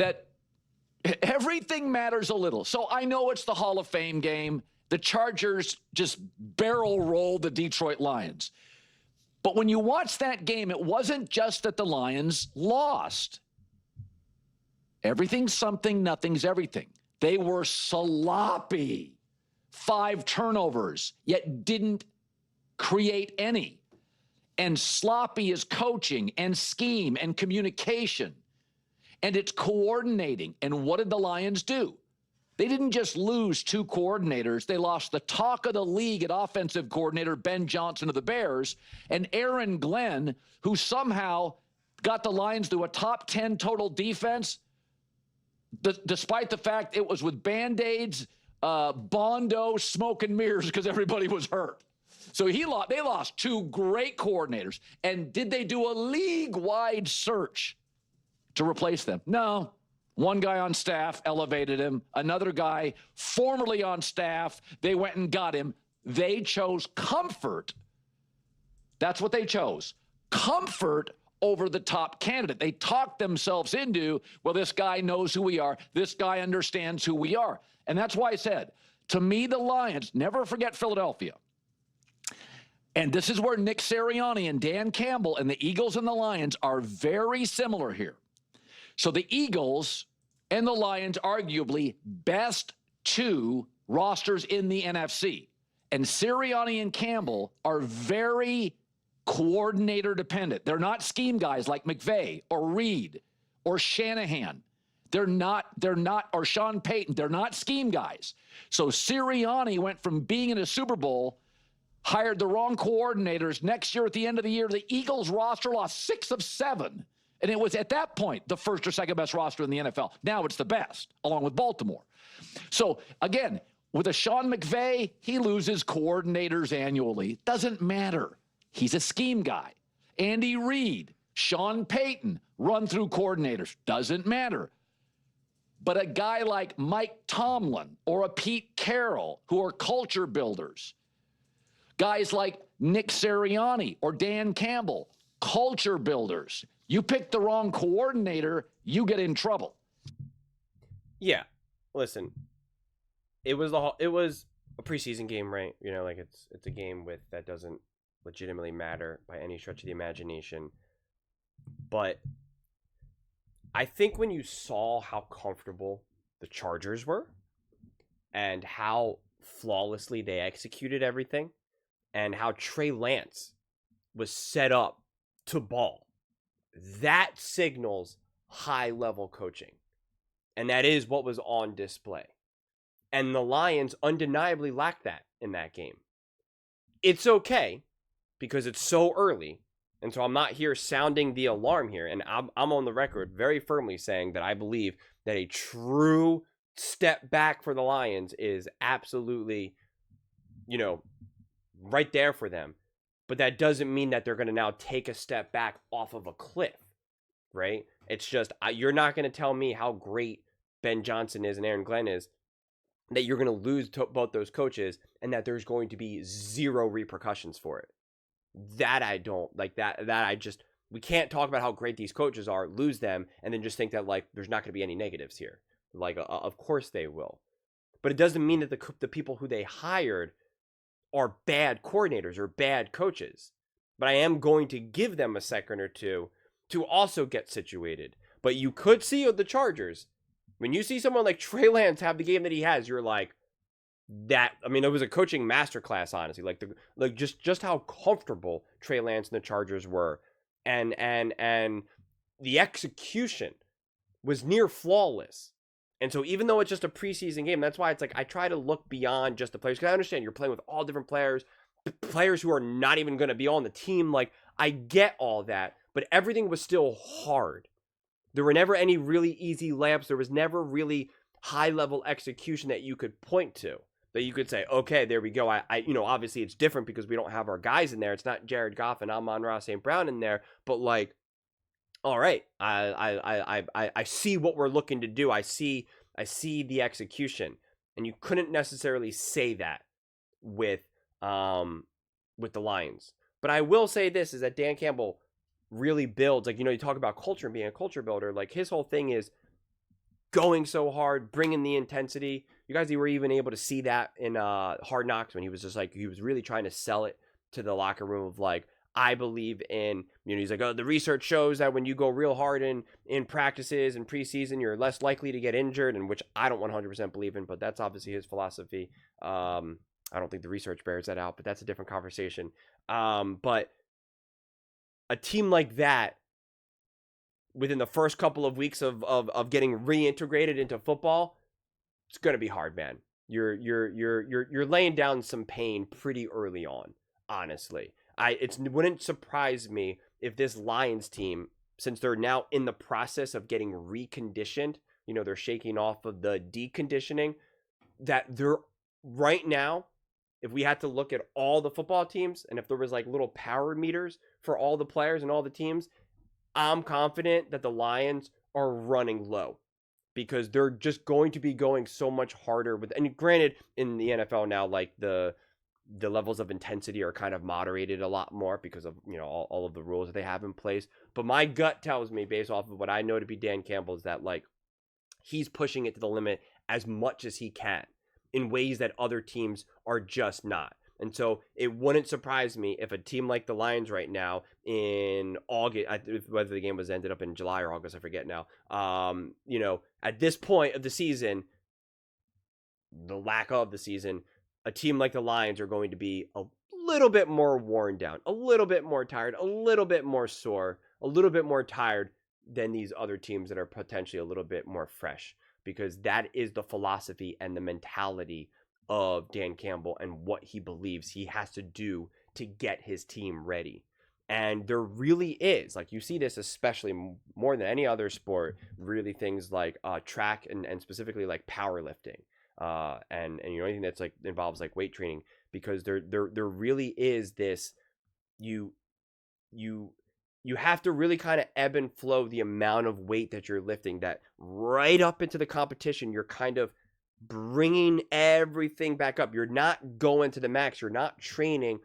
that everything matters a little. So I know it's the Hall of Fame game. The Chargers just barrel rolled the Detroit Lions. But when you watch that game, it wasn't just that the Lions lost. Everything's something, nothing's everything. They were sloppy. 5 turnovers, yet didn't create any. And sloppy is coaching and scheme and communication. And it's coordinating. And what did the Lions do? They didn't just lose 2 coordinators. They lost the talk of the league at offensive coordinator Ben Johnson of the Bears and Aaron Glenn, who somehow got the Lions to a top 10 total defense, despite the fact it was with Band-Aids, Bondo, smoke and mirrors because everybody was hurt. So they lost 2 great coordinators. And did they do a league-wide search to replace them? No. One guy on staff elevated him. Another guy formerly on staff, they went and got him. They chose comfort. That's what they chose. Comfort over the top candidate. They talked themselves into, well, this guy knows who we are. This guy understands who we are. And that's why I said, to me, the Lions, never forget Philadelphia. And this is where Nick Sirianni and Dan Campbell and the Eagles and the Lions are very similar here. So the Eagles and the Lions, arguably best 2 rosters in the NFC. And Sirianni and Campbell are very coordinator dependent. They're not scheme guys like McVay or Reed or Shanahan. They're not, or Sean Payton. They're not scheme guys. So Sirianni went from being in a Super Bowl, hired the wrong coordinators. Next year, at the end of the year, the Eagles roster lost 6 of 7. And it was at that point the first or second best roster in the NFL. Now it's the best, along with Baltimore. So, again, with a Sean McVay, he loses coordinators annually. Doesn't matter. He's a scheme guy. Andy Reid, Sean Payton, run-through coordinators. Doesn't matter. But a guy like Mike Tomlin or a Pete Carroll, who are culture builders, guys like Nick Sirianni or Dan Campbell, culture builders. You pick the wrong coordinator, you get in trouble. Yeah, listen, it was a preseason game, right? You know, like it's a game that doesn't legitimately matter by any stretch of the imagination. But I think when you saw how comfortable the Chargers were and how flawlessly they executed everything and how Trey Lance was set up to ball, that signals high-level coaching. And that is what was on display. And the Lions undeniably lacked that in that game. It's okay because it's so early. And so I'm not here sounding the alarm here. And I'm on the record very firmly saying that I believe that a true step back for the Lions is absolutely, right there for them. But that doesn't mean that they're going to now take a step back off of a cliff, right? It's just, you're not going to tell me how great Ben Johnson is and Aaron Glenn is, that you're going to lose both those coaches and that there's going to be 0 repercussions for it. That I don't like we can't talk about how great these coaches are, lose them, and then just think that there's not going to be any negatives here. Of course they will. But it doesn't mean that the people who they hired are bad coordinators or bad coaches. But I am going to give them a second or two to also get situated. But you could see with the Chargers, when you see someone like Trey Lance have the game that he has, you're like, it was a coaching masterclass, honestly. Just how comfortable Trey Lance and the Chargers were. And the execution was near flawless. And so even though it's just a preseason game, that's why it's I try to look beyond just the players. Because I understand you're playing with all different players who are not even going to be on the team. I get all that, but everything was still hard. There were never any really easy layups. There was never really high-level execution that you could point to. That you could say, okay, there we go. Obviously it's different because we don't have our guys in there. It's not Jared Goff and Amon-Ra St. Brown in there. But all right, I see what we're looking to do. I see the execution, and you couldn't necessarily say that with the Lions. But I will say this is that Dan Campbell really builds. You talk about culture and being a culture builder. His whole thing is going so hard, bringing the intensity. You guys were even able to see that in Hard Knocks when he was just like, he was really trying to sell it to the locker room of like, I believe in, he's like, oh, the research shows that when you go real hard in practices and preseason, you're less likely to get injured, and which I don't 100% believe in, but that's obviously his philosophy. I don't think the research bears that out, but that's a different conversation. But a team like that, within the first couple of weeks of getting reintegrated into football, it's gonna be hard, man. You're laying down some pain pretty early on, honestly. It wouldn't surprise me if this Lions team, since they're now in the process of getting reconditioned, they're shaking off of the deconditioning, that they're right now, if we had to look at all the football teams and if there was like little power meters for all the players and all the teams, I'm confident that the Lions are running low because they're just going to be going so much harder with, and granted in the NFL now, like the levels of intensity are kind of moderated a lot more because of, all of the rules that they have in place. But my gut tells me, based off of what I know to be Dan Campbell, is that like he's pushing it to the limit as much as he can in ways that other teams are just not. And so it wouldn't surprise me if a team like the Lions right now in August, whether the game was ended up in July or August, I forget now, at this point of the season, the lack of the season, a team like the Lions are going to be a little bit more worn down, a little bit more tired, a little bit more sore, a little bit more tired than these other teams that are potentially a little bit more fresh, because that is the philosophy and the mentality of Dan Campbell and what he believes he has to do to get his team ready. And there really is, like, you see this especially more than any other sport, really things like track and specifically like powerlifting. And anything that's like involves like weight training, because there really is this, you have to really kind of ebb and flow the amount of weight that you're lifting, that right up into the competition you're kind of bringing everything back up. You're not going to the max. You're not training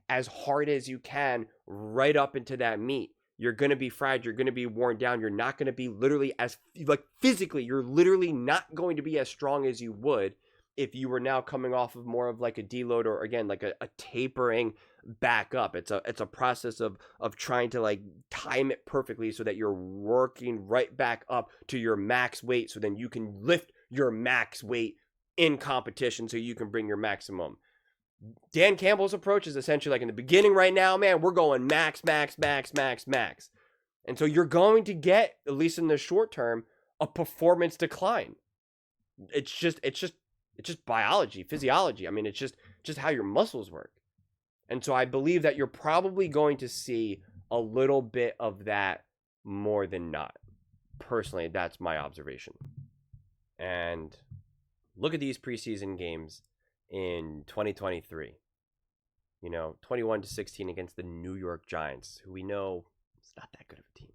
as hard as you can right up into that meet. You're going to be fried. You're going to be worn down. You're not going to be literally as, like, physically, you're literally not going to be as strong as you would if you were now coming off of more of like a deload, or again, like a tapering back up. It's a process of trying to like time it perfectly so that you're working right back up to your max weight, so then you can lift your max weight in competition so you can bring your maximum. Dan Campbell's approach is essentially like, in the beginning right now, man, we're going max. And so you're going to get, at least in the short term, a performance decline. It's just biology, physiology. I mean, it's just how your muscles work. And so I believe that you're probably going to see a little bit of that more than not. Personally, that's my observation. And look at these preseason games in 2023. 21-16 against the New York Giants, who we know is not that good of a team.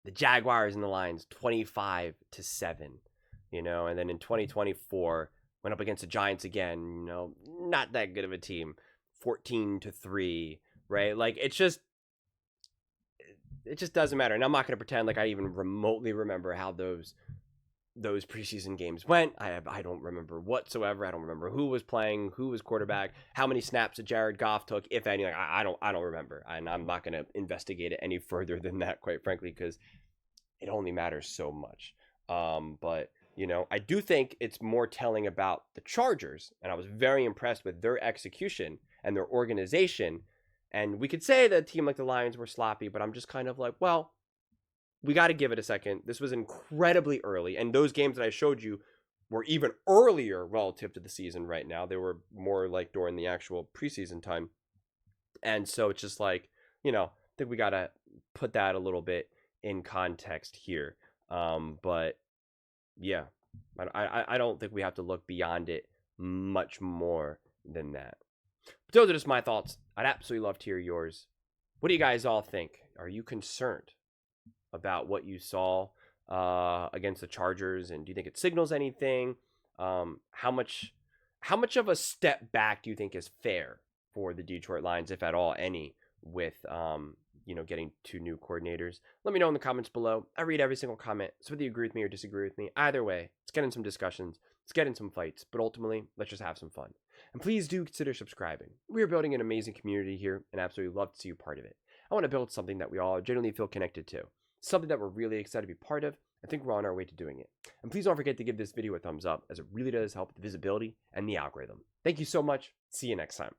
The Jaguars and the Lions, 25-7. And then in 2024, went up against the Giants again. Not that good of a team, 14-3. Right? Like, it just doesn't matter. And I'm not going to pretend like I even remotely remember how those preseason games went. I don't remember whatsoever. I don't remember who was playing, who was quarterback, how many snaps that Jared Goff took, if any. Like, I don't remember, and I'm not going to investigate it any further than that, quite frankly, because it only matters so much. But I do think it's more telling about the Chargers, and I was very impressed with their execution and their organization. And we could say that a team like the Lions were sloppy, but I'm just kind of like, well, we got to give it a second. This was incredibly early, and those games that I showed you were even earlier relative to the season right now. They were more like during the actual preseason time. And so it's just like, I think we got to put that a little bit in context here. But yeah, I don't think we have to look beyond it much more than that. But those are just my thoughts. I'd absolutely love to hear yours. What do you guys all think? Are you concerned about what you saw against the Chargers, and do you think it signals anything? How much of a step back do you think is fair for the Detroit Lions, if at all any, with getting 2 new coordinators. Let me know in the comments below. I read every single comment. So whether you agree with me or disagree with me, either way, let's get in some discussions. Let's get in some fights. But ultimately, let's just have some fun. And please do consider subscribing. We are building an amazing community here and absolutely love to see you part of it. I want to build something that we all genuinely feel connected to. Something that we're really excited to be part of. I think we're on our way to doing it. And please don't forget to give this video a thumbs up, as it really does help the visibility and the algorithm. Thank you so much. See you next time.